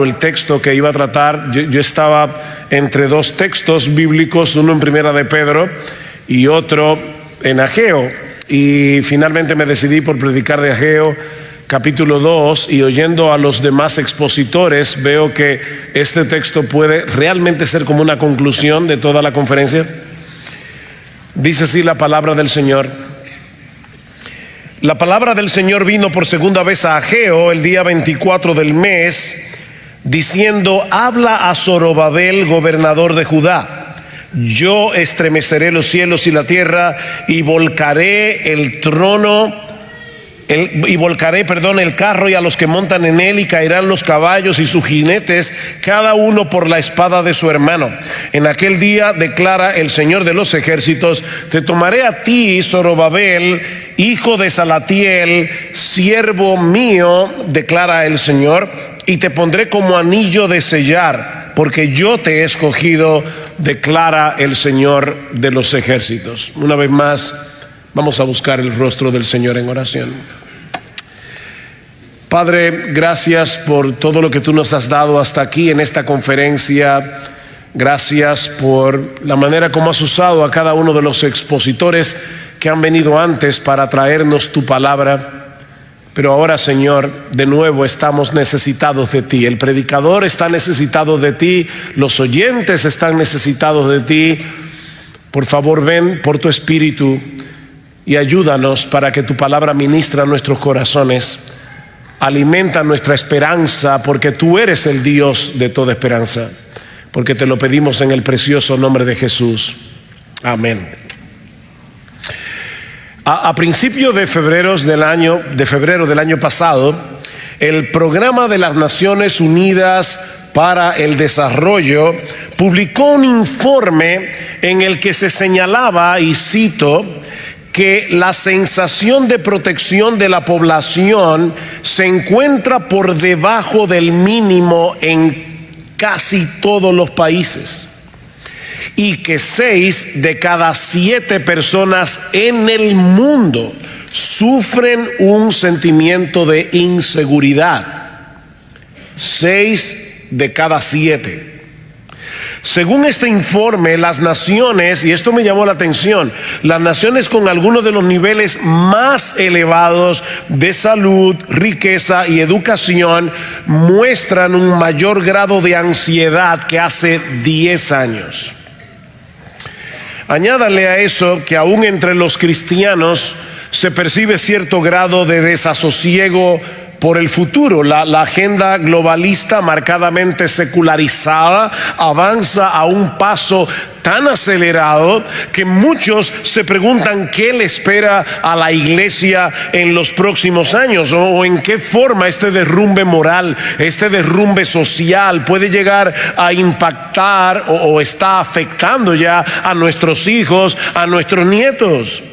el texto que iba a tratar. Yo estaba entre dos textos bíblicos, uno en Primera de Pedro y otro en Ageo, y finalmente me decidí por predicar de Ageo capítulo 2, y oyendo a los demás expositores veo que este texto puede realmente ser como una conclusión de toda la conferencia. Dice así la palabra del Señor. La palabra del Señor vino por segunda vez a Ageo el día 24 del mes, diciendo: habla a Zorobabel, gobernador de Judá. Yo estremeceré los cielos y la tierra, y volcaré el carro y a los que montan en él, y caerán los caballos y sus jinetes, cada uno por la espada de su hermano. En aquel día, declara el Señor de los ejércitos, te tomaré a ti, Zorobabel, hijo de Salatiel, siervo mío, declara el Señor, y te pondré como anillo de sellar, porque yo te he escogido, declara el Señor de los ejércitos. Una vez más, vamos a buscar el rostro del Señor en oración. Padre, gracias por todo lo que tú nos has dado hasta aquí en esta conferencia. Gracias por la manera como has usado a cada uno de los expositores que han venido antes para traernos tu palabra. Pero ahora, Señor, de nuevo estamos necesitados de ti. El predicador está necesitado de ti, los oyentes están necesitados de ti. Por favor, ven por tu Espíritu y ayúdanos para que tu palabra ministre a nuestros corazones, alimenta nuestra esperanza, porque tú eres el Dios de toda esperanza, porque te lo pedimos en el precioso nombre de Jesús. Amén. A principios de febrero del año pasado, el Programa de las Naciones Unidas para el Desarrollo publicó un informe en el que se señalaba, y cito, que la sensación de protección de la población se encuentra por debajo del mínimo en casi todos los países, y que 6 de cada 7 personas en el mundo sufren un sentimiento de inseguridad. 6 de cada 7. Según este informe, las naciones, y esto me llamó la atención, las naciones con algunos de los niveles más elevados de salud, riqueza y educación muestran un mayor grado de ansiedad que hace 10 años. Añádale a eso que aún entre los cristianos se percibe cierto grado de desasosiego por el futuro. La agenda globalista, marcadamente secularizada, avanza a un paso tan acelerado que muchos se preguntan qué le espera a la iglesia en los próximos años, o en qué forma este derrumbe moral, este derrumbe social puede llegar a impactar o está afectando ya a nuestros hijos, a nuestros nietos.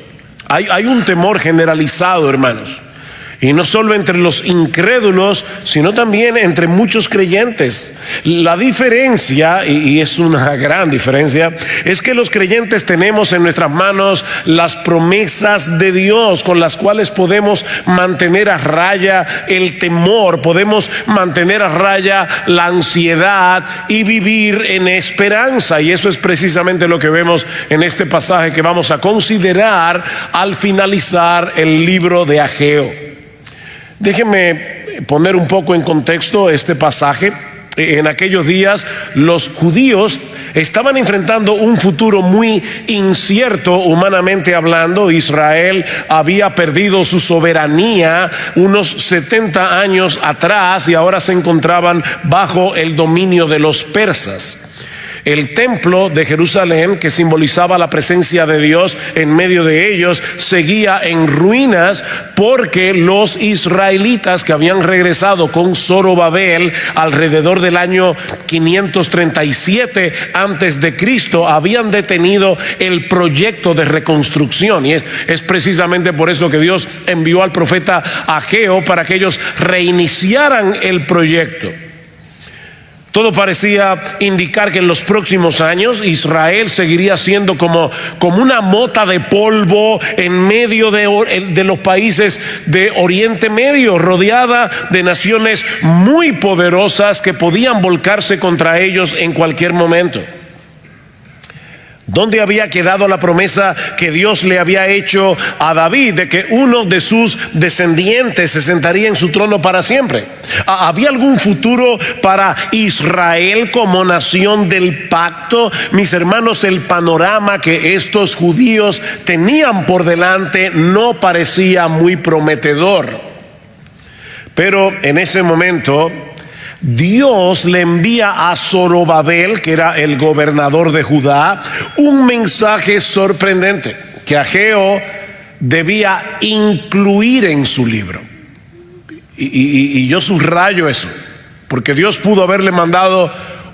Hay un temor generalizado, hermanos. Y no solo entre los incrédulos, sino también entre muchos creyentes. La diferencia, y es una gran diferencia, es que los creyentes tenemos en nuestras manos las promesas de Dios, con las cuales podemos mantener a raya el temor, podemos mantener a raya la ansiedad y vivir en esperanza. Y eso es precisamente lo que vemos en este pasaje que vamos a considerar al finalizar el libro de Ageo. Déjenme poner un poco en contexto este pasaje. En aquellos días los judíos estaban enfrentando un futuro muy incierto humanamente hablando. Israel había perdido su soberanía unos 70 años atrás y ahora se encontraban bajo el dominio de los persas. El templo de Jerusalén, que simbolizaba la presencia de Dios en medio de ellos, seguía en ruinas porque los israelitas que habían regresado con Zorobabel alrededor del año 537 antes de Cristo habían detenido el proyecto de reconstrucción. Y es precisamente por eso que Dios envió al profeta Ageo para que ellos reiniciaran el proyecto. Todo parecía indicar que en los próximos años Israel seguiría siendo como una mota de polvo en medio de los países de Oriente Medio, rodeada de naciones muy poderosas que podían volcarse contra ellos en cualquier momento. ¿Dónde había quedado la promesa que Dios le había hecho a David de que uno de sus descendientes se sentaría en su trono para siempre? ¿Había algún futuro para Israel como nación del pacto? Mis hermanos, el panorama que estos judíos tenían por delante no parecía muy prometedor. Pero en ese momento Dios le envía a Zorobabel, que era el gobernador de Judá, un mensaje sorprendente que Ageo debía incluir en su libro. Y yo subrayo eso, porque Dios pudo haberle mandado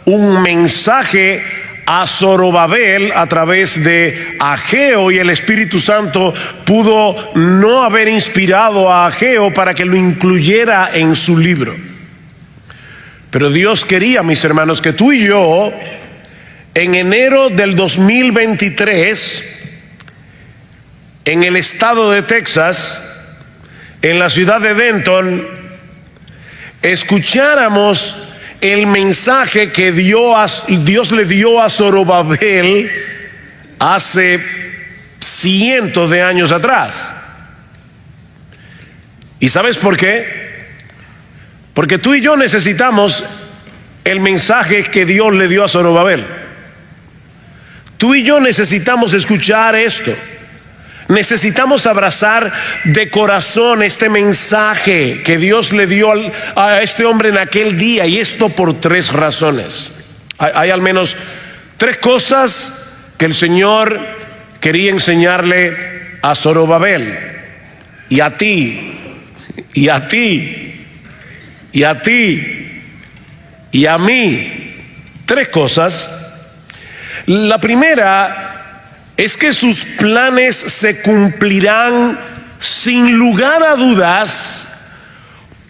un mensaje a Zorobabel a través de Ageo, y el Espíritu Santo pudo no haber inspirado a Ageo para que lo incluyera en su libro. Pero Dios quería, mis hermanos, que tú y yo, en enero del 2023, en el estado de Texas, en la ciudad de Denton, escucháramos el mensaje que Dios le dio a Zorobabel hace cientos de años atrás. ¿Y sabes por qué? Porque tú y yo necesitamos el mensaje que Dios le dio a Zorobabel. Tú y yo necesitamos escuchar esto. Necesitamos abrazar de corazón este mensaje que Dios le dio a este hombre en aquel día, y esto por tres razones. Hay al menos tres cosas que el Señor quería enseñarle a Zorobabel, y a ti, y a ti, y a ti, y a mí. Tres cosas. La primera es que sus planes se cumplirán sin lugar a dudas,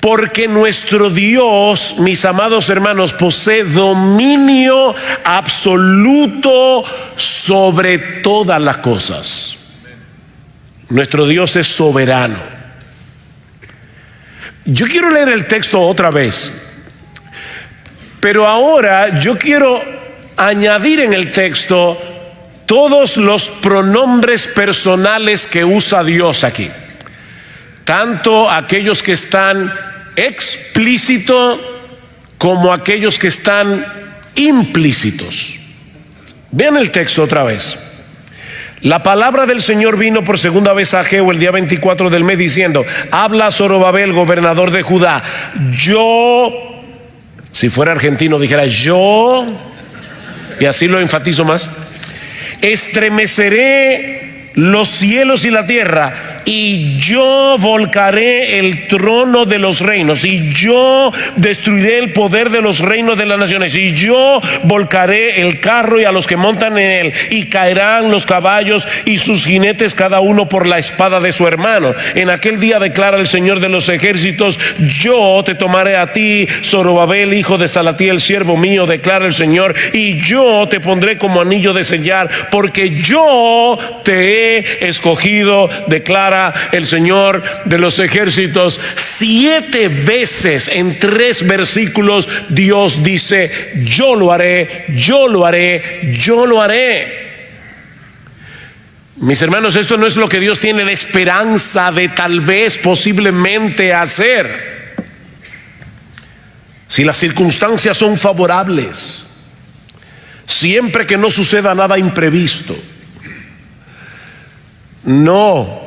porque nuestro Dios, mis amados hermanos, posee dominio absoluto sobre todas las cosas. Nuestro Dios es soberano. Yo quiero leer el texto otra vez, pero ahora yo quiero añadir en el texto todos los pronombres personales que usa Dios aquí, tanto aquellos que están explícitos como aquellos que están implícitos. Vean el texto otra vez. La palabra del Señor vino por segunda vez a Ageo el día 24 del mes, diciendo: habla Zorobabel, gobernador de Judá. Yo, si fuera argentino dijera yo, y así lo enfatizo más: estremeceré los cielos y la tierra, y yo volcaré el trono de los reinos, y yo destruiré el poder de los reinos de las naciones, y yo volcaré el carro y a los que montan en él, y caerán los caballos y sus jinetes cada uno por la espada de su hermano. En aquel día, declara el Señor de los ejércitos, yo te tomaré a ti, Zorobabel, hijo de Salatiel, siervo mío, declara el Señor, y yo te pondré como anillo de sellar, porque yo te he escogido, declara el Señor de los ejércitos. 7 veces en 3 versículos Dios dice: yo lo haré, yo lo haré, yo lo haré. Mis hermanos, esto no es lo que Dios tiene la esperanza de tal vez, posiblemente hacer. Si las circunstancias son favorables, siempre que no suceda nada imprevisto. No.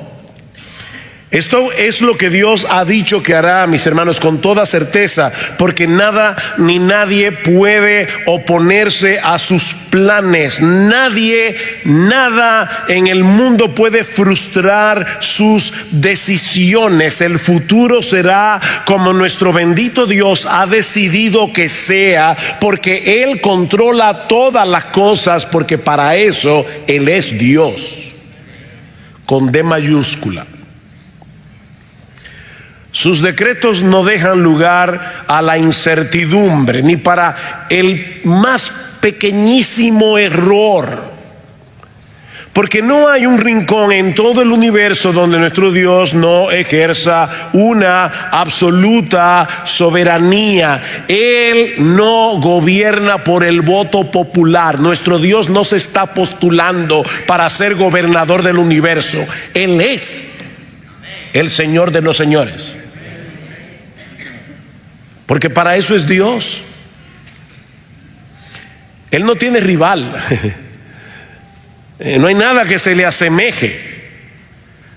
Esto es lo que Dios ha dicho que hará, mis hermanos, con toda certeza, porque nada ni nadie puede oponerse a sus planes. Nadie, nada en el mundo puede frustrar sus decisiones. El futuro será como nuestro bendito Dios ha decidido que sea, porque Él controla todas las cosas, porque para eso Él es Dios, con D mayúscula. Sus decretos no dejan lugar a la incertidumbre, ni para el más pequeñísimo error. Porque no hay un rincón en todo el universo donde nuestro Dios no ejerza una absoluta soberanía. Él no gobierna por el voto popular. Nuestro Dios no se está postulando para ser gobernador del universo. Él es el Señor de los señores. Porque para eso es Dios. Él no tiene rival. No hay nada que se le asemeje.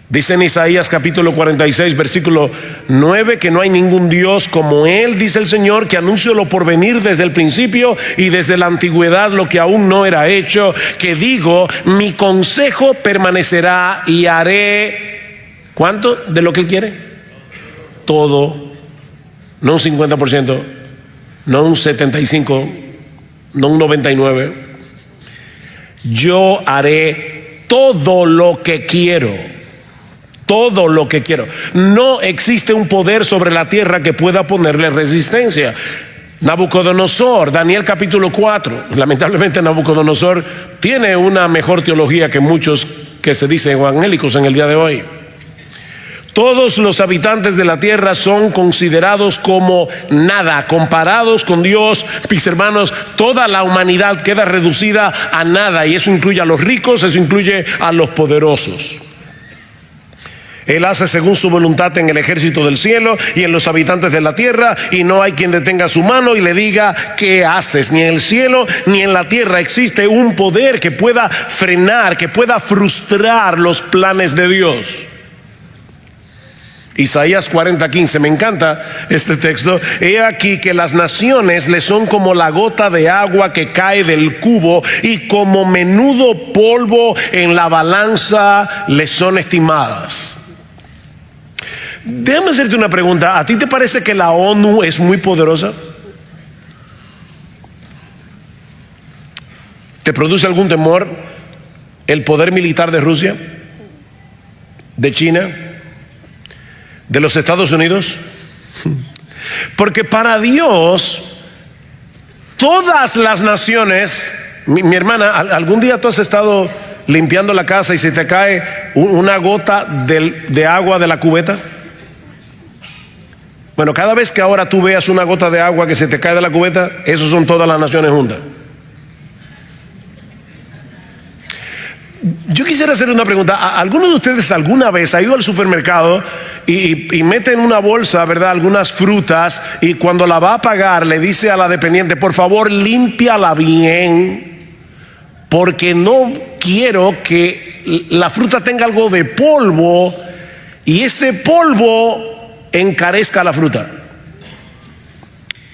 Dice en Isaías capítulo 46 versículo 9 que no hay ningún Dios como Él, dice el Señor, que anunció lo por venir desde el principio y desde la antigüedad lo que aún no era hecho, que digo, mi consejo permanecerá y haré, ¿cuánto de lo que Él quiere? Todo, no un 50%, no un 75%, no un 99%. Yo haré todo lo que quiero. Todo lo que quiero. No existe un poder sobre la tierra que pueda ponerle resistencia. Nabucodonosor, Daniel capítulo 4. Lamentablemente Nabucodonosor tiene una mejor teología que muchos que se dicen evangélicos en el día de hoy. Todos los habitantes de la tierra son considerados como nada, comparados con Dios. Mis hermanos, toda la humanidad queda reducida a nada, y eso incluye a los ricos, eso incluye a los poderosos. Él hace según su voluntad en el ejército del cielo y en los habitantes de la tierra, y no hay quien detenga su mano y le diga ¿qué haces? Ni en el cielo ni en la tierra existe un poder que pueda frenar, que pueda frustrar los planes de Dios. Isaías 40:15, me encanta este texto. He aquí que las naciones le son como la gota de agua que cae del cubo, y como menudo polvo en la balanza le son estimadas. Déjame hacerte una pregunta. ¿A ti te parece que la ONU es muy poderosa? ¿Te produce algún temor el poder militar de Rusia, de China, de los Estados Unidos? Porque para Dios todas las naciones, mi hermana, algún día tú has estado limpiando la casa y se te cae una gota de agua de la cubeta. Bueno, cada vez que ahora tú veas una gota de agua que se te cae de la cubeta, esos son todas las naciones juntas. Yo quisiera hacer una pregunta. ¿Alguno de ustedes alguna vez ha ido al supermercado y mete en una bolsa, ¿verdad?, algunas frutas, y cuando la va a pagar le dice a la dependiente, por favor, límpiala bien, porque no quiero que la fruta tenga algo de polvo y ese polvo encarezca la fruta?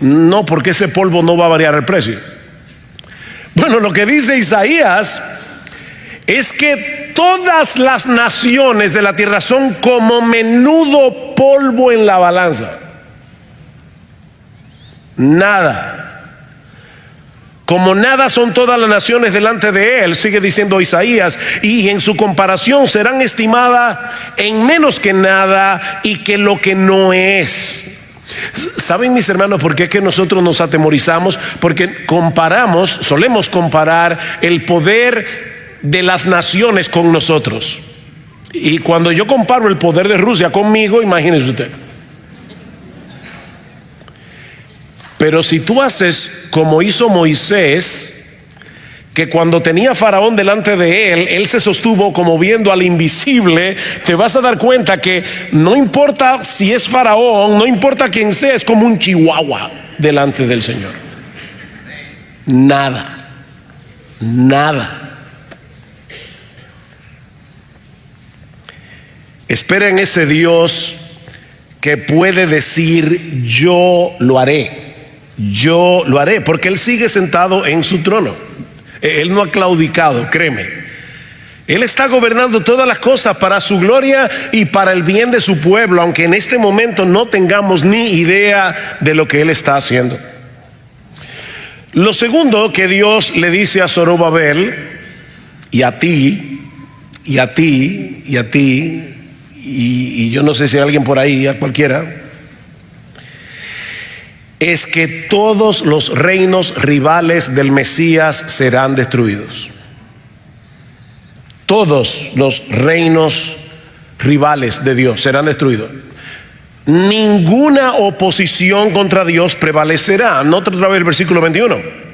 No, porque ese polvo no va a variar el precio. Bueno, lo que dice Isaías es que todas las naciones de la tierra son como menudo polvo en la balanza. Nada. Como nada son todas las naciones delante de Él, sigue diciendo Isaías, y en su comparación serán estimadas en menos que nada y que lo que no es. ¿Saben, mis hermanos, por qué es que nosotros nos atemorizamos? Porque solemos comparar el poder de las naciones con nosotros. Y cuando yo comparo el poder de Rusia conmigo, imagínese usted. Pero si tú haces como hizo Moisés, que cuando tenía Faraón delante de él se sostuvo como viendo al invisible, te vas a dar cuenta que no importa si es Faraón, no importa quién sea, es como un chihuahua delante del Señor. Nada, nada. Espera en ese Dios que puede decir yo lo haré, porque Él sigue sentado en su trono. Él no ha claudicado, créeme. Él está gobernando todas las cosas para su gloria y para el bien de su pueblo, aunque en este momento no tengamos ni idea de lo que Él está haciendo. Lo segundo que Dios le dice a Zorobabel, y a ti, y a ti, y a ti, y yo no sé si hay alguien por ahí, a cualquiera, es que todos los reinos rivales del Mesías serán destruidos. Todos los reinos rivales de Dios serán destruidos. Ninguna oposición contra Dios prevalecerá. Nota otra vez el versículo 21.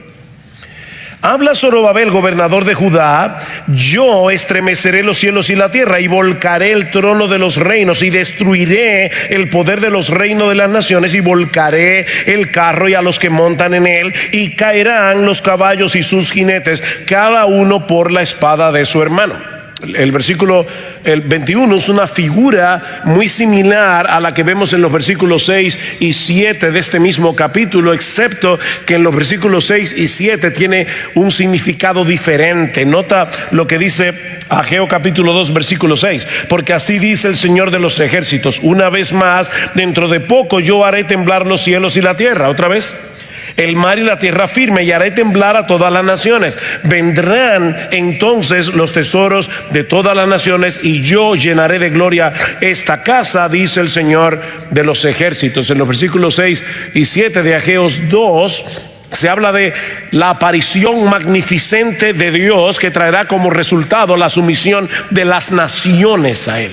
Habla Zorobabel, gobernador de Judá: yo estremeceré los cielos y la tierra, y volcaré el trono de los reinos, y destruiré el poder de los reinos de las naciones, y volcaré el carro y a los que montan en él, y caerán los caballos y sus jinetes, cada uno por la espada de su hermano. El versículo 21 es una figura muy similar a la que vemos en los versículos 6 y 7 de este mismo capítulo, excepto que en los versículos 6 y 7 tiene un significado diferente. Nota lo que dice Ageo capítulo 2 versículo 6: porque así dice el Señor de los ejércitos, una vez más, dentro de poco yo haré temblar los cielos y la tierra. Otra vez, el mar y la tierra firme, y haré temblar a todas las naciones. Vendrán entonces los tesoros de todas las naciones, y yo llenaré de gloria esta casa, dice el Señor de los ejércitos. En los versículos 6 y 7 de Ageos 2 se habla de la aparición magnificente de Dios, que traerá como resultado la sumisión de las naciones a Él.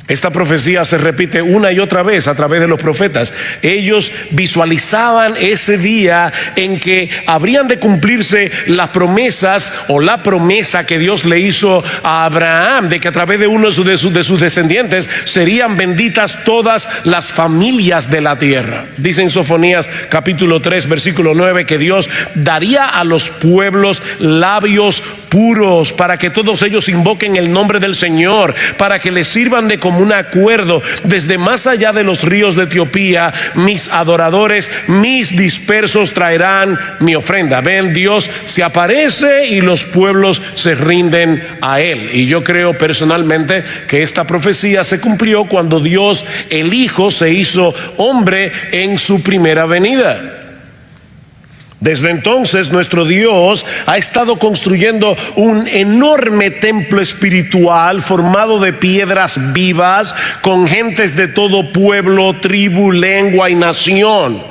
Esta profecía se repite una y otra vez a través de los profetas. Ellos visualizaban ese día en que habrían de cumplirse las promesas, o la promesa que Dios le hizo a Abraham, de que a través de uno de sus descendientes serían benditas todas las familias de la tierra. Dice en Sofonías capítulo 3 versículo 9 que Dios daría a los pueblos labios puros, para que todos ellos invoquen el nombre del Señor, para que les sirvan de común acuerdo desde más allá de los ríos de Etiopía. Mis adoradores, mis dispersos traerán mi ofrenda. Ven, Dios se aparece y los pueblos se rinden a Él. Y yo creo personalmente que esta profecía se cumplió cuando Dios el Hijo se hizo hombre en su primera venida. Desde entonces nuestro Dios ha estado construyendo un enorme templo espiritual formado de piedras vivas, con gentes de todo pueblo, tribu, lengua y nación.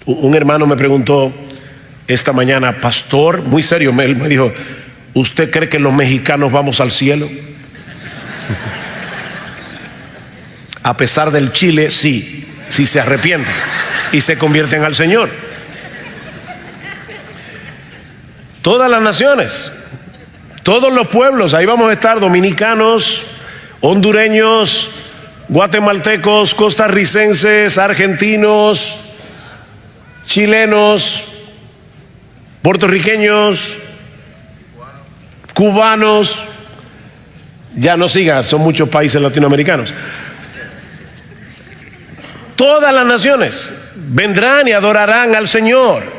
Un hermano me preguntó esta mañana: pastor, muy serio, me dijo, ¿usted cree que los mexicanos vamos al cielo? A pesar del Chile, sí, si se arrepienten y se convierten al Señor. Todas las naciones, todos los pueblos, ahí vamos a estar: dominicanos, hondureños, guatemaltecos, costarricenses, argentinos, chilenos, puertorriqueños, cubanos. Ya no sigas, son muchos países latinoamericanos. Todas las naciones vendrán y adorarán al Señor.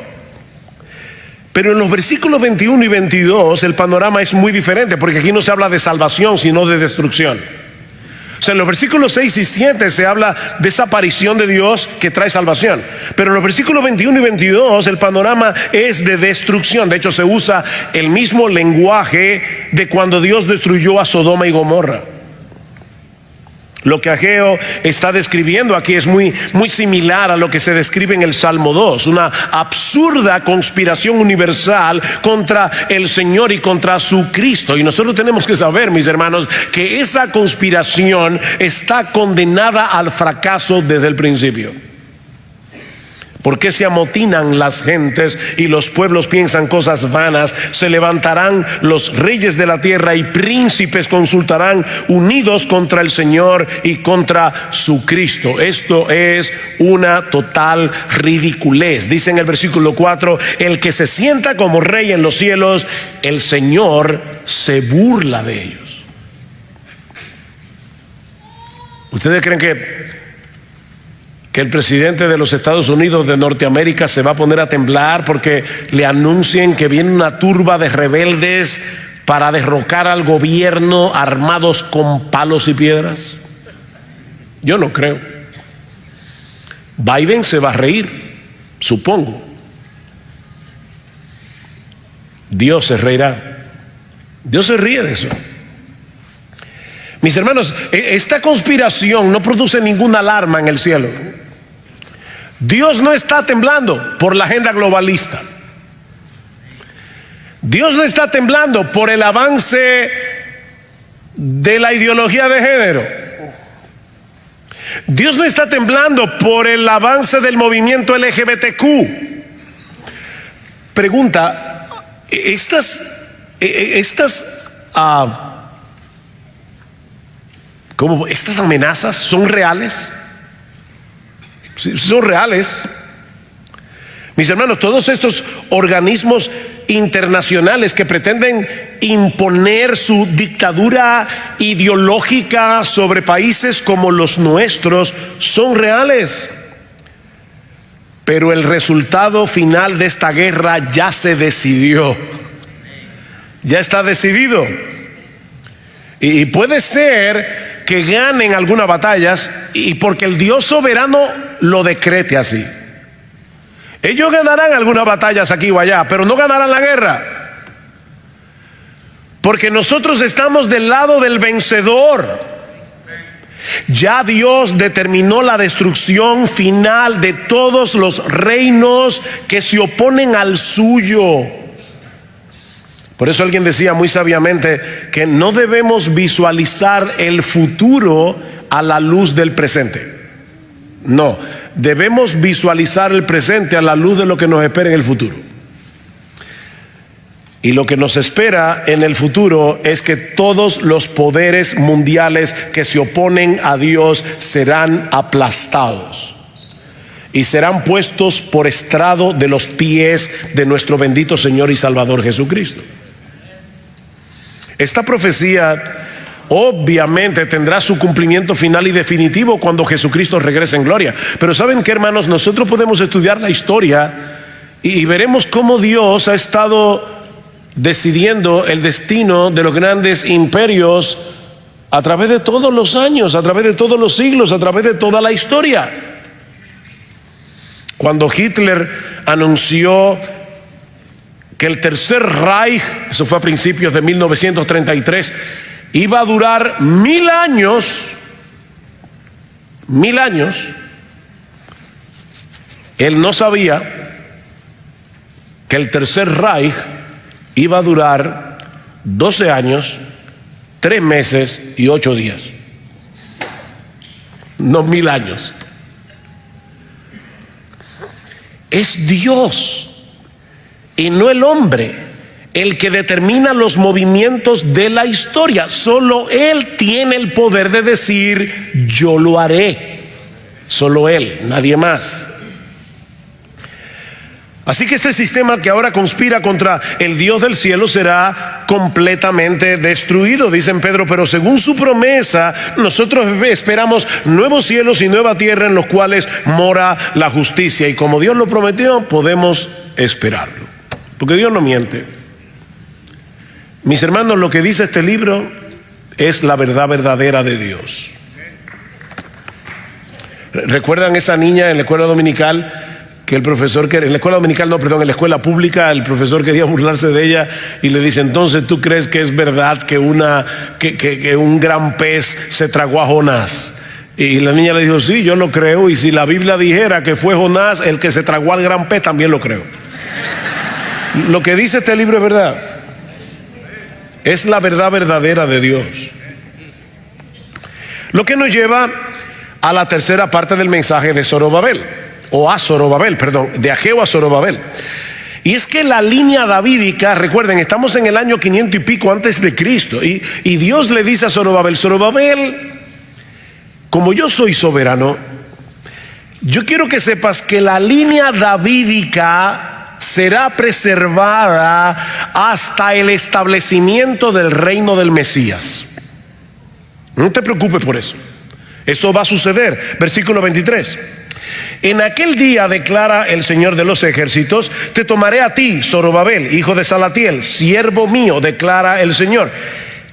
Pero en los versículos 21 y 22 el panorama es muy diferente, porque aquí no se habla de salvación, sino de destrucción. O sea, en los versículos 6 y 7 se habla de esa aparición de Dios que trae salvación. Pero en los versículos 21 y 22 el panorama es de destrucción. De hecho, se usa el mismo lenguaje de cuando Dios destruyó a Sodoma y Gomorra. Lo que Ageo está describiendo aquí es muy similar a lo que se describe en el Salmo 2, una absurda conspiración universal contra el Señor y contra su Cristo. Y nosotros tenemos que saber, mis hermanos, que esa conspiración está condenada al fracaso desde el principio. ¿Por qué se amotinan las gentes y los pueblos piensan cosas vanas? Se levantarán los reyes de la tierra y príncipes consultarán, unidos contra el Señor y contra su Cristo. Esto es una total ridiculez. Dice en el versículo 4: el que se sienta como rey en los cielos, el Señor se burla de ellos. ¿Ustedes creen que el presidente de los Estados Unidos de Norteamérica se va a poner a temblar porque le anuncien que viene una turba de rebeldes para derrocar al gobierno armados con palos y piedras? Yo no creo. Biden se va a reír, supongo. Dios se reirá. Dios se ríe de eso. Mis hermanos, esta conspiración no produce ninguna alarma en el cielo. Dios no está temblando por la agenda globalista. Dios no está temblando por el avance de la ideología de género. Dios no está temblando por el avance del movimiento LGBTQ. Pregunta, estas amenazas son reales? Sí, son reales. Mis hermanos, todos estos organismos internacionales que pretenden imponer su dictadura ideológica sobre países como los nuestros son reales. Pero el resultado final de esta guerra ya se decidió. Ya está decidido. Y puede ser que ganen algunas batallas y porque el Dios soberano lo decrete así. Ellos ganarán algunas batallas aquí o allá, pero no ganarán la guerra. Porque nosotros estamos del lado del vencedor. Ya Dios determinó la destrucción final de todos los reinos que se oponen al suyo. Por eso alguien decía muy sabiamente que no debemos visualizar el futuro a la luz del presente. No, debemos visualizar el presente a la luz de lo que nos espera en el futuro. Y lo que nos espera en el futuro es que todos los poderes mundiales que se oponen a Dios serán aplastados y serán puestos por estrado de los pies de nuestro bendito Señor y Salvador Jesucristo. Esta profecía obviamente tendrá su cumplimiento final y definitivo cuando Jesucristo regrese en gloria. Pero ¿saben qué, hermanos? Nosotros podemos estudiar la historia y veremos cómo Dios ha estado decidiendo el destino de los grandes imperios a través de todos los años, a través de todos los siglos, a través de toda la historia. Cuando Hitler anunció que el Tercer Reich, eso fue a principios de 1933, iba a durar 1000 años, él no sabía que el Tercer Reich iba a durar 12 años, 3 meses y 8 días. No 1000 años. Es Dios y no el hombre el que determina los movimientos de la historia. Solo Él tiene el poder de decir: yo lo haré. Solo Él, nadie más. Así que este sistema que ahora conspira contra el Dios del cielo será completamente destruido, dice Pedro. Pero según su promesa, nosotros esperamos nuevos cielos y nueva tierra en los cuales mora la justicia. Y como Dios lo prometió, podemos esperarlo, porque Dios no miente. Mis hermanos, lo que dice este libro es la verdad verdadera de Dios. ¿Recuerdan esa niña en la escuela dominical que el profesor, en la escuela dominical, no, perdón, en la escuela pública, el profesor quería burlarse de ella y le dice: entonces, ¿tú crees que es verdad que un gran pez se tragó a Jonás? Y la niña le dijo: sí, yo lo creo, y si la Biblia dijera que fue Jonás el que se tragó al gran pez, también lo creo. Lo que dice este libro es verdad. Es la verdad verdadera de Dios. Lo que nos lleva a la tercera parte del mensaje de Zorobabel, o a Zorobabel, perdón, de Ageo a Zorobabel. Y es que la línea davídica, recuerden, estamos en el año 500 y pico antes de Cristo, y Dios le dice a Zorobabel: Zorobabel, como yo soy soberano, yo quiero que sepas que la línea davídica será preservada hasta el establecimiento del reino del Mesías. No te preocupes por eso. Eso va a suceder. Versículo 23. En aquel día, declara el Señor de los ejércitos, te tomaré a ti, Zorobabel, hijo de Salatiel, siervo mío, declara el Señor,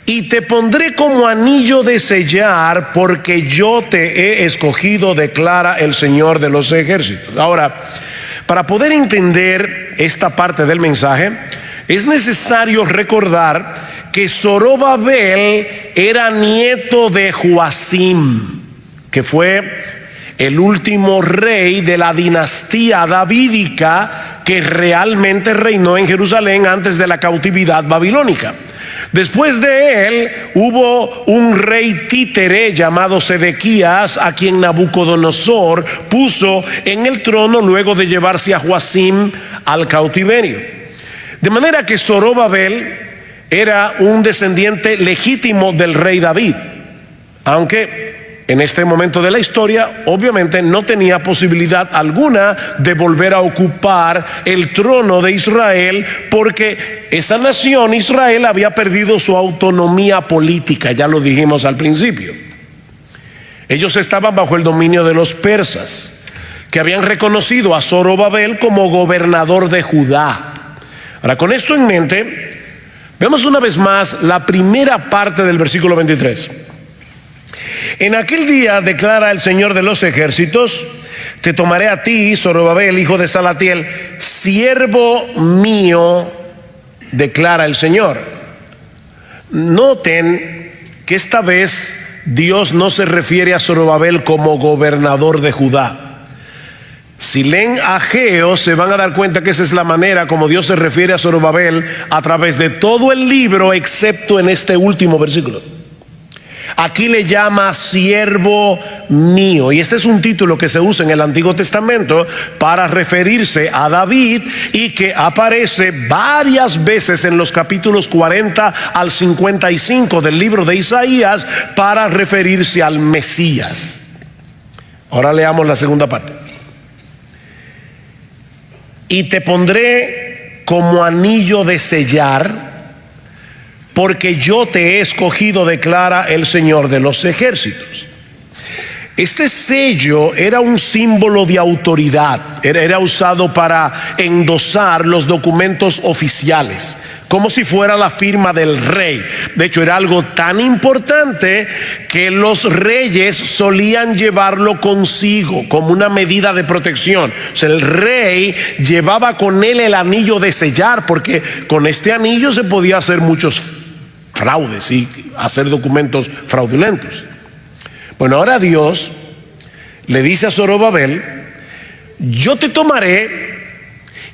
y te pondré como anillo de sellar, porque yo te he escogido, declara el Señor de los ejércitos. Ahora, para poder entender esta parte del mensaje, es necesario recordar que Zorobabel era nieto de Joacim, que fue el último rey de la dinastía davídica que realmente reinó en Jerusalén antes de la cautividad babilónica. Después de él hubo un rey títere llamado Sedequías, a quien Nabucodonosor puso en el trono luego de llevarse a Joacim al cautiverio. De manera que Zorobabel era un descendiente legítimo del rey David, aunque en este momento de la historia obviamente no tenía posibilidad alguna de volver a ocupar el trono de Israel, porque esa nación, Israel, había perdido su autonomía política, ya lo dijimos al principio. Ellos estaban bajo el dominio de los persas, que habían reconocido a Zorobabel como gobernador de Judá. Ahora, con esto en mente, veamos una vez más la primera parte del versículo 23. En aquel día, declara el Señor de los ejércitos, te tomaré a ti, Zorobabel, hijo de Salatiel, siervo mío, declara el Señor. Noten que esta vez Dios no se refiere a Zorobabel como gobernador de Judá. Si leen Ageo, se van a dar cuenta que esa es la manera como Dios se refiere a Zorobabel a través de todo el libro, excepto en este último versículo. Aquí le llama siervo mío, y este es un título que se usa en el Antiguo Testamento para referirse a David y que aparece varias veces en los capítulos 40 al 55 del libro de Isaías para referirse al Mesías. Ahora leamos la segunda parte. Y te pondré como anillo de sellar, porque yo te he escogido, declara el Señor de los ejércitos. Este sello era un símbolo de autoridad, era usado para endosar los documentos oficiales, como si fuera la firma del rey. De hecho, era algo tan importante que los reyes solían llevarlo consigo como una medida de protección. O sea, el rey llevaba con él el anillo de sellar, porque con este anillo se podía hacer muchos fraudes y hacer documentos fraudulentos. Bueno, ahora Dios le dice a Zorobabel, yo te tomaré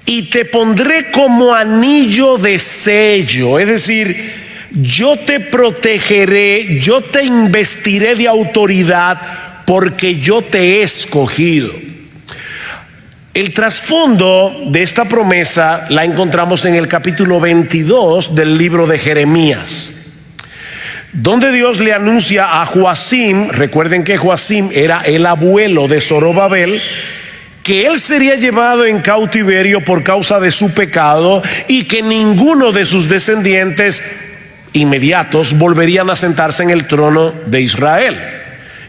y te pondré como anillo de sello, es decir, yo te protegeré, yo te investiré de autoridad porque yo te he escogido. El trasfondo de esta promesa la encontramos en el capítulo 22 del libro de Jeremías, donde Dios le anuncia a Joacim, recuerden que Joacim era el abuelo de Zorobabel, que él sería llevado en cautiverio por causa de su pecado y que ninguno de sus descendientes inmediatos volverían a sentarse en el trono de Israel.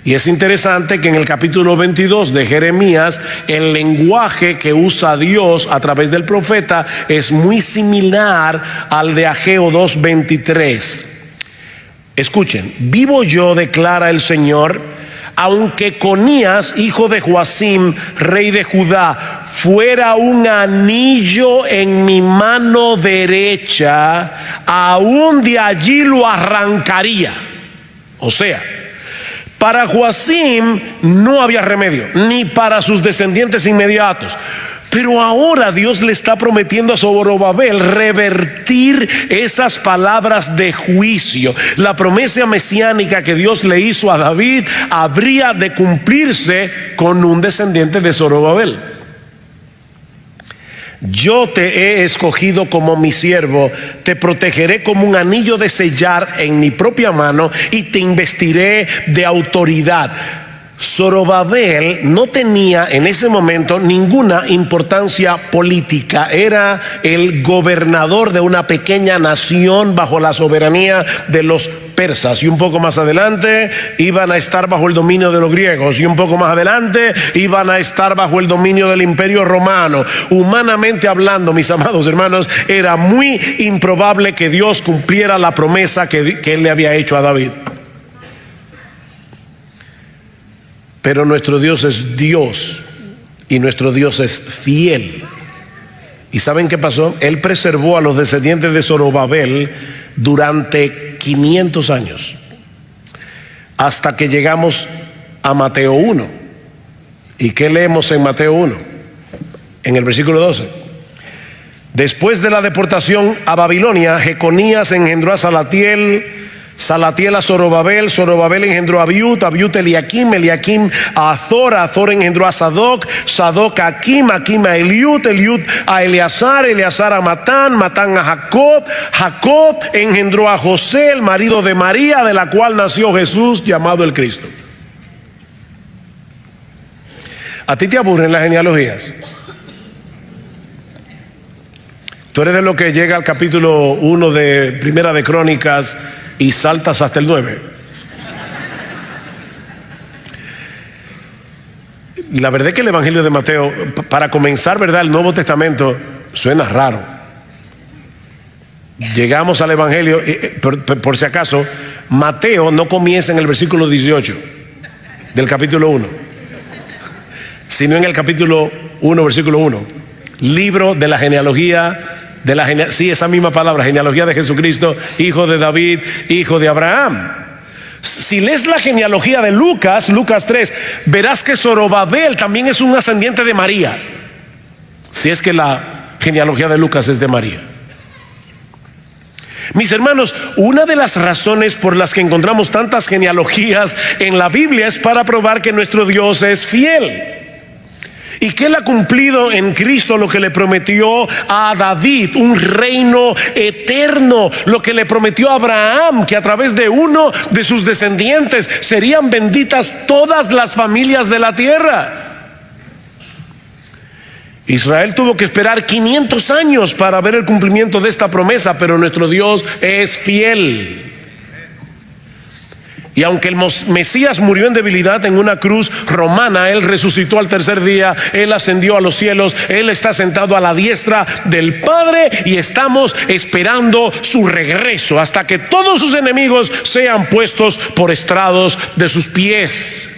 Y es interesante que en el capítulo 22 de Jeremías, el lenguaje que usa Dios a través del profeta es muy similar al de Ageo 2:23. Escuchen, vivo yo, declara el Señor, aunque Conías, hijo de Joacim, rey de Judá, fuera un anillo en mi mano derecha, aún de allí lo arrancaría. O sea, para Joacim no había remedio, ni para sus descendientes inmediatos. Pero ahora Dios le está prometiendo a Zorobabel revertir esas palabras de juicio. La promesa mesiánica que Dios le hizo a David habría de cumplirse con un descendiente de Zorobabel. Yo te he escogido como mi siervo, te protegeré como un anillo de sellar en mi propia mano y te investiré de autoridad. Zorobabel no tenía en ese momento ninguna importancia política, era el gobernador de una pequeña nación bajo la soberanía de los persas, y un poco más adelante iban a estar bajo el dominio de los griegos, y un poco más adelante iban a estar bajo el dominio del Imperio Romano. Humanamente hablando, mis amados hermanos, era muy improbable que Dios cumpliera la promesa que él le había hecho a David. Pero nuestro Dios es Dios y nuestro Dios es fiel. ¿Y saben qué pasó? Él preservó a los descendientes de Zorobabel durante 500 años, hasta que llegamos a Mateo 1. ¿Y qué leemos en Mateo 1? En el versículo 12. Después de la deportación a Babilonia, Jeconías engendró a Salatiel, Salatiel a Zorobabel, Zorobabel engendró a Abiud, Abiud Eliakim, Eliakim a Azor, Azor engendró a Sadoc, Sadoc a Akim, Akim a Eliud, Eliud a Eleazar, Eleazar a Matán, Matán a Jacob, Jacob engendró a José, el marido de María, de la cual nació Jesús, llamado el Cristo. ¿A ti te aburren las genealogías? Tú eres de lo que llega al capítulo 1 de Primera de Crónicas y saltas hasta el 9. La verdad es que el Evangelio de Mateo, para comenzar, ¿verdad?, el Nuevo Testamento, suena raro. Llegamos al Evangelio, por si acaso, Mateo no comienza en el versículo 18 del capítulo 1, sino en el capítulo 1, versículo 1. Libro de la genealogía, sí, esa misma palabra, genealogía de Jesucristo, hijo de David, hijo de Abraham. Si lees la genealogía de Lucas, Lucas 3, verás que Zorobabel también es un ascendiente de María, si es que la genealogía de Lucas es de María. Mis hermanos, una de las razones por las que encontramos tantas genealogías en la Biblia es para probar que nuestro Dios es fiel y que Él ha cumplido en Cristo lo que le prometió a David, un reino eterno, lo que le prometió a Abraham, que a través de uno de sus descendientes serían benditas todas las familias de la tierra. Israel tuvo que esperar 500 años para ver el cumplimiento de esta promesa, pero nuestro Dios es fiel. Y aunque el Mesías murió en debilidad en una cruz romana, Él resucitó al tercer día, Él ascendió a los cielos, Él está sentado a la diestra del Padre y estamos esperando su regreso hasta que todos sus enemigos sean puestos por estrados de sus pies.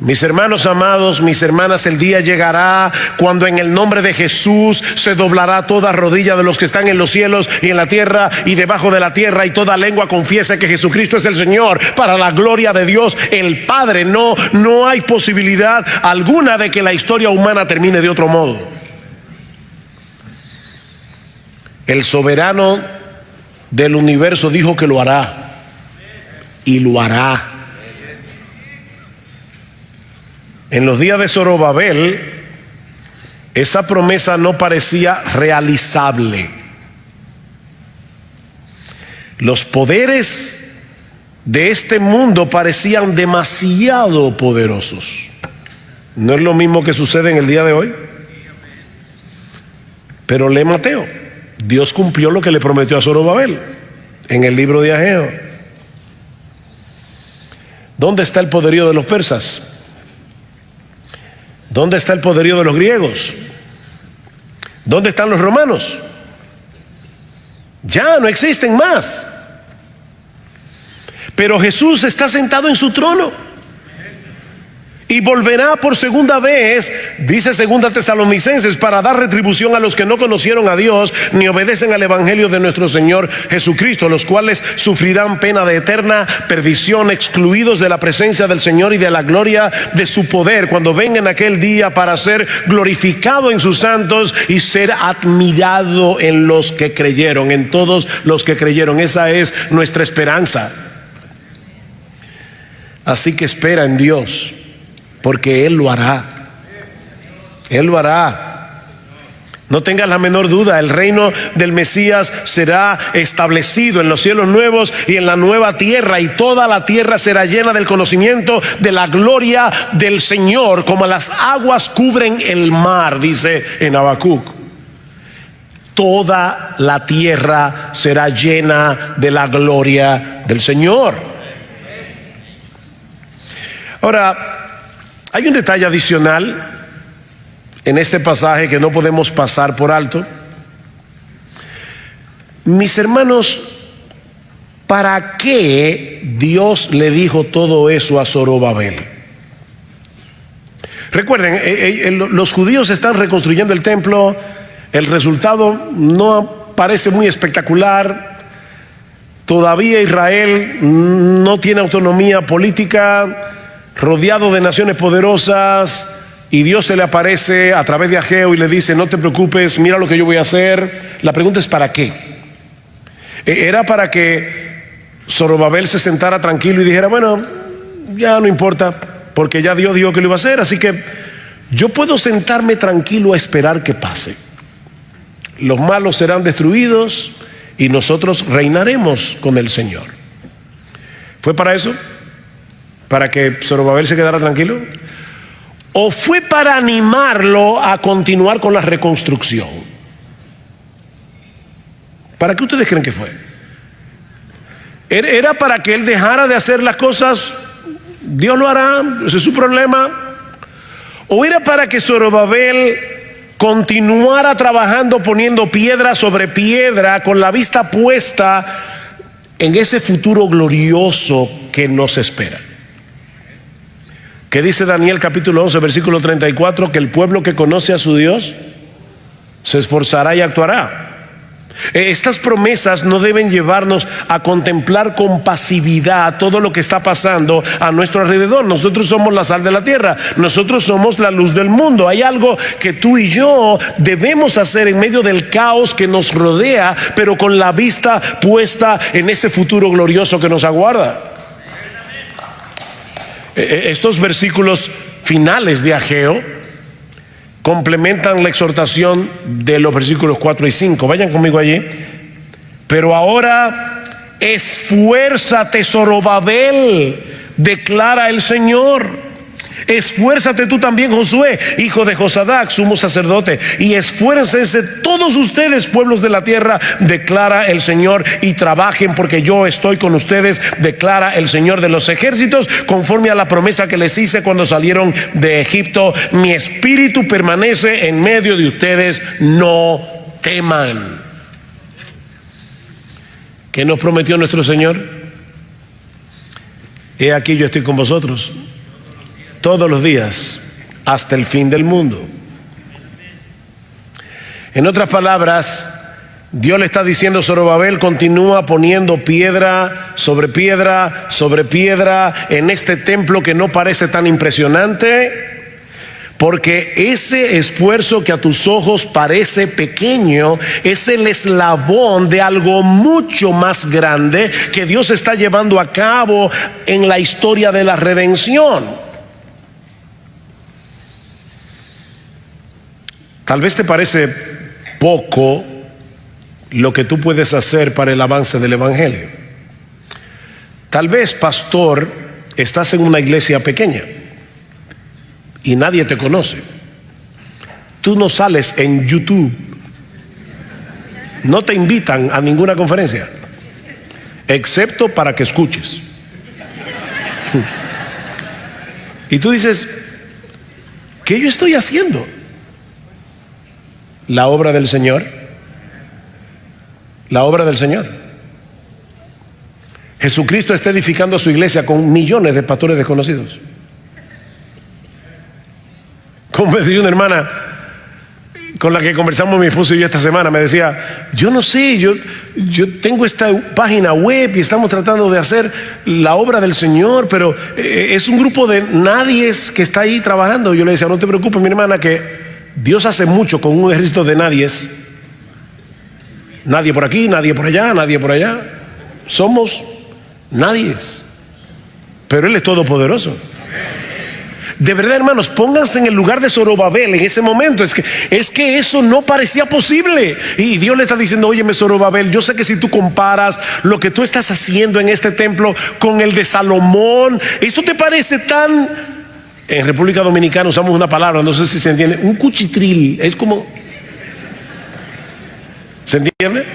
Mis hermanos amados, mis hermanas, el día llegará cuando en el nombre de Jesús se doblará toda rodilla de los que están en los cielos y en la tierra y debajo de la tierra, y toda lengua confiese que Jesucristo es el Señor, para la gloria de Dios el Padre. No hay posibilidad alguna de que la historia humana termine de otro modo. El soberano del universo dijo que lo hará, y lo hará. En los días de Zorobabel, esa promesa no parecía realizable. Los poderes de este mundo parecían demasiado poderosos. ¿No es lo mismo que sucede en el día de hoy? Pero lee Mateo. Dios cumplió lo que le prometió a Zorobabel en el libro de Ageo. ¿Dónde está el poderío de los persas? ¿Dónde está el poderío de los griegos? ¿Dónde están los romanos? Ya no existen más. Pero Jesús está sentado en su trono y volverá por segunda vez, dice segunda Tesalonicenses, para dar retribución a los que no conocieron a Dios ni obedecen al evangelio de nuestro Señor Jesucristo, los cuales sufrirán pena de eterna perdición, excluidos de la presencia del Señor y de la gloria de su poder, cuando venga en aquel día para ser glorificado en sus santos y ser admirado en los que creyeron, en todos los que creyeron. Esa es nuestra esperanza. Así que espera en Dios, porque Él lo hará. Él lo hará. No tengas la menor duda, el reino del Mesías será establecido en los cielos nuevos y en la nueva tierra, y toda la tierra será llena del conocimiento de la gloria del Señor, como las aguas cubren el mar, dice en Habacuc. Toda la tierra será llena de la gloria del Señor. Ahora, hay un detalle adicional en este pasaje que no podemos pasar por alto. Mis hermanos, ¿para qué Dios le dijo todo eso a Zorobabel? Recuerden, los judíos están reconstruyendo el templo. El resultado no ha parece muy espectacular. Todavía Israel no tiene autonomía política, rodeado de naciones poderosas, y Dios se le aparece a través de Ageo y le dice: no te preocupes, mira lo que yo voy a hacer. La pregunta es ¿para qué? Era para que Zorobabel se sentara tranquilo y dijera: bueno, ya no importa, porque ya Dios dijo que lo iba a hacer, así que yo puedo sentarme tranquilo a esperar que pase. Los malos serán destruidos y nosotros reinaremos con el Señor. ¿Fue para eso? ¿Para que Zorobabel se quedara tranquilo? ¿O fue para animarlo a continuar con la reconstrucción? ¿Para qué ustedes creen que fue? ¿Era para que él dejara de hacer las cosas? Dios lo hará, ese es su problema. ¿O era para que Zorobabel continuara trabajando, poniendo piedra sobre piedra, con la vista puesta en ese futuro glorioso que nos espera? ¿Qué dice Daniel capítulo 11 versículo 34? Que el pueblo que conoce a su Dios se esforzará y actuará. Estas promesas no deben llevarnos a contemplar con pasividad todo lo que está pasando a nuestro alrededor. Nosotros somos la sal de la tierra, nosotros somos la luz del mundo. Hay algo que tú y yo debemos hacer en medio del caos que nos rodea, pero con la vista puesta en ese futuro glorioso que nos aguarda. Estos versículos finales de Ageo complementan la exhortación de los versículos 4 y 5. Vayan conmigo allí. Pero ahora esfuérzate, Zorobabel, declara el Señor. Esfuérzate tú también, Josué, hijo de Josadac, sumo sacerdote, y esfuércense todos ustedes, pueblos de la tierra, declara el Señor, y trabajen, porque yo estoy con ustedes, declara el Señor de los ejércitos, conforme a la promesa que les hice cuando salieron de Egipto. Mi espíritu permanece en medio de ustedes, no teman. ¿Qué nos prometió nuestro Señor? He aquí, yo estoy con vosotros todos los días hasta el fin del mundo. En otras palabras, Dios le está diciendo a Zorobabel: continúa poniendo piedra sobre piedra sobre piedra en este templo que no parece tan impresionante, porque ese esfuerzo que a tus ojos parece pequeño es el eslabón de algo mucho más grande que Dios está llevando a cabo en la historia de la redención. Tal vez te parece poco lo que tú puedes hacer para el avance del Evangelio. Tal vez, pastor, estás en una iglesia pequeña y nadie te conoce. Tú no sales en YouTube, no te invitan a ninguna conferencia, excepto para que escuches. Y tú dices: ¿qué yo estoy haciendo? La obra del Señor. La obra del Señor. Jesucristo está edificando su iglesia con millones de pastores desconocidos. Como me decía una hermana con la que conversamos mi esposo y yo esta semana, me decía: yo no sé, yo tengo esta página web y estamos tratando de hacer la obra del Señor, pero es un grupo de nadies que está ahí trabajando. Yo le decía: no te preocupes, mi hermana, que Dios hace mucho con un ejército de nadies. Nadie por aquí, nadie por allá, nadie por allá. Somos nadies, pero Él es todopoderoso. De verdad, hermanos, pónganse en el lugar de Zorobabel en ese momento. Es que eso no parecía posible. Y Dios le está diciendo: óyeme, Zorobabel, yo sé que si tú comparas lo que tú estás haciendo en este templo con el de Salomón, esto te parece tan... En República Dominicana usamos una palabra, no sé si se entiende, un cuchitril. Es como... ¿se entiende?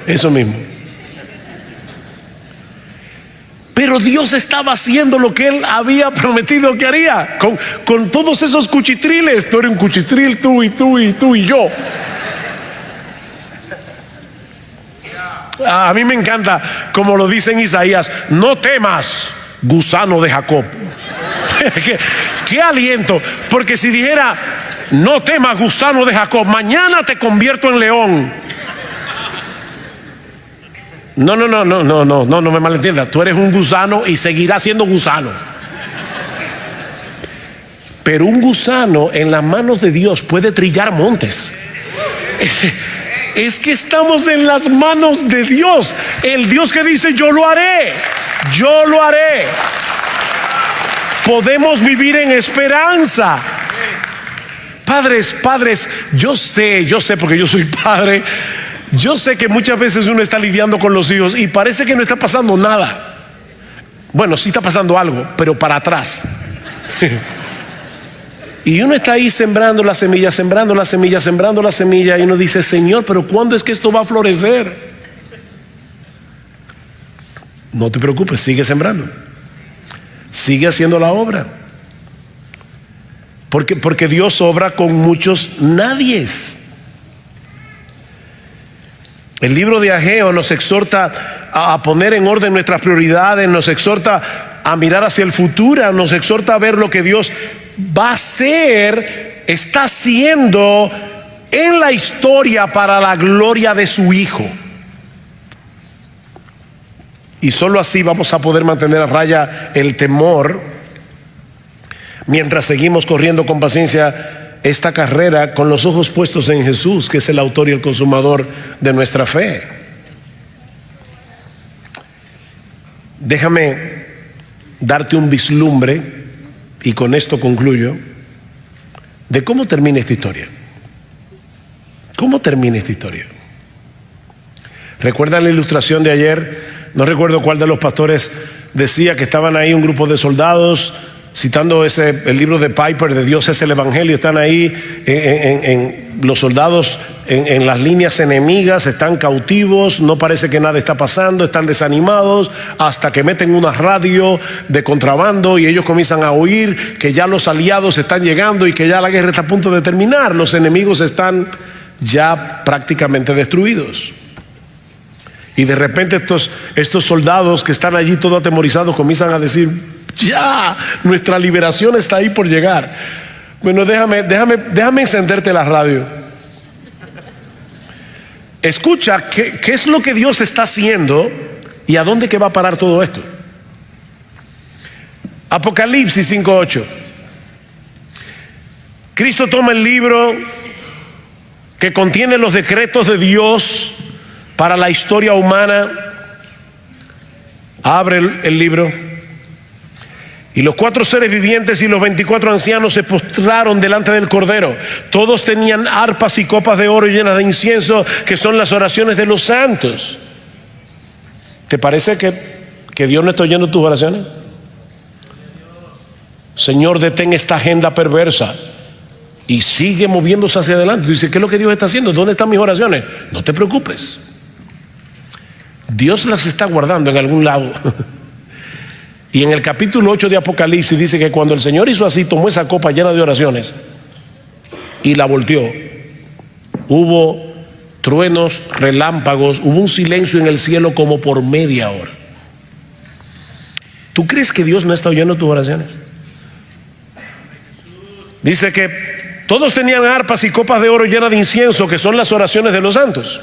Eso mismo. Pero Dios estaba haciendo lo que Él había prometido que haría con todos esos cuchitriles. Tú eres un cuchitril, tú y tú y tú y yo. A mí me encanta como lo dice en Isaías: no temas, gusano de Jacob. ¿Qué aliento? Porque si dijera: no temas, gusano de Jacob, mañana te convierto en león. No me malentiendas. Tú eres un gusano y seguirás siendo gusano. Pero un gusano en las manos de Dios puede trillar montes. Es que estamos en las manos de Dios. El Dios que dice: yo lo haré. Yo lo haré. Podemos vivir en esperanza. Padres, yo sé porque yo soy padre. Yo sé que muchas veces uno está lidiando con los hijos y parece que no está pasando nada. Bueno, sí está pasando algo, pero para atrás. Y uno está ahí sembrando la semilla, y uno dice: Señor, pero ¿cuándo es que esto va a florecer? No te preocupes, sigue sembrando. Sigue haciendo la obra. Porque Dios obra con muchos nadies. El libro de Ageo nos exhorta a poner en orden nuestras prioridades, nos exhorta a mirar hacia el futuro, nos exhorta a ver lo que Dios va a hacer, está haciendo en la historia para la gloria de su Hijo. Y solo así vamos a poder mantener a raya el temor mientras seguimos corriendo con paciencia esta carrera con los ojos puestos en Jesús, que es el autor y el consumador de nuestra fe. Déjame darte un vislumbre, y con esto concluyo, de cómo termina esta historia. ¿Cómo termina esta historia? ¿Recuerdan la ilustración de ayer? No recuerdo cuál de los pastores decía que estaban ahí un grupo de soldados, citando el libro de Piper, de Dios es el Evangelio. Están ahí los soldados en las líneas enemigas, están cautivos, no parece que nada está pasando, están desanimados, hasta que meten una radio de contrabando y ellos comienzan a oír que ya los aliados están llegando y que ya la guerra está a punto de terminar. Los enemigos están ya prácticamente destruidos. Y de repente estos soldados que están allí todos atemorizados comienzan a decir: ya, nuestra liberación está ahí por llegar. Bueno, déjame encenderte la radio. Escucha qué es lo que Dios está haciendo y a dónde que va a parar todo esto. Apocalipsis 5:8. Cristo toma el libro que contiene los decretos de Dios para la historia humana. Abre el libro. Y los 4 seres vivientes y los 24 ancianos se postraron delante del Cordero. Todos tenían arpas y copas de oro llenas de incienso, que son las oraciones de los santos. ¿Te parece que Dios no está oyendo tus oraciones? Señor, detén esta agenda perversa. Y sigue moviéndose hacia adelante. Dice: ¿qué es lo que Dios está haciendo? ¿Dónde están mis oraciones? No te preocupes. Dios las está guardando en algún lado. Y en el capítulo 8 de Apocalipsis dice que cuando el Señor hizo así, tomó esa copa llena de oraciones y la volteó. Hubo truenos, relámpagos, hubo un silencio en el cielo como por media hora. ¿Tú crees que Dios no está oyendo tus oraciones? Dice que todos tenían arpas y copas de oro llenas de incienso, que son las oraciones de los santos.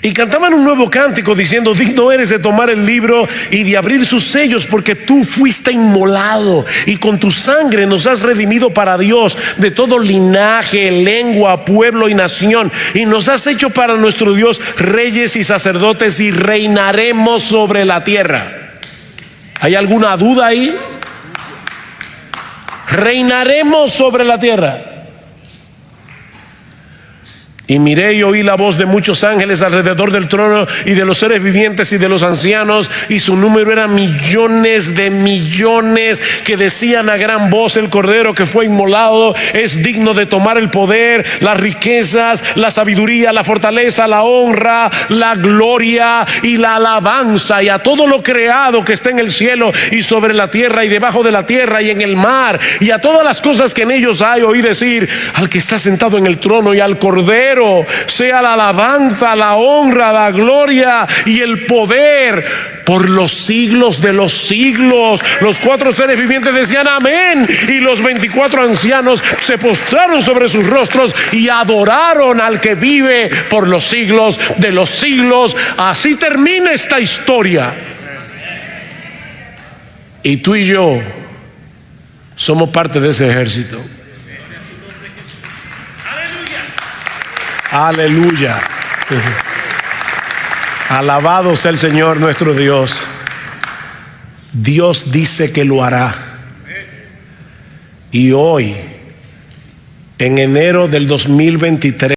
Y cantaban un nuevo cántico diciendo: digno eres de tomar el libro y de abrir sus sellos, porque tú fuiste inmolado y con tu sangre nos has redimido para Dios de todo linaje, lengua, pueblo y nación, y nos has hecho para nuestro Dios reyes y sacerdotes, y reinaremos sobre la tierra. ¿Hay alguna duda ahí? Reinaremos sobre la tierra. Y miré y oí la voz de muchos ángeles alrededor del trono y de los seres vivientes y de los ancianos, y su número era millones de millones, que decían a gran voz: el Cordero que fue inmolado es digno de tomar el poder, las riquezas, la sabiduría, la fortaleza, la honra, la gloria y la alabanza. Y a todo lo creado que está en el cielo y sobre la tierra y debajo de la tierra y en el mar, y a todas las cosas que en ellos hay, oí decir al que está sentado en el trono y al Cordero: venidero sea la alabanza, la honra, la gloria y el poder por los siglos de los siglos. Los 4 seres vivientes decían amén, y los 24 ancianos se postraron sobre sus rostros y adoraron al que vive por los siglos de los siglos. Así termina esta historia. Y tú y yo somos parte de ese ejército. Aleluya. Alabado sea el Señor nuestro Dios. Dios dice que lo hará. Y hoy, en enero del 2023,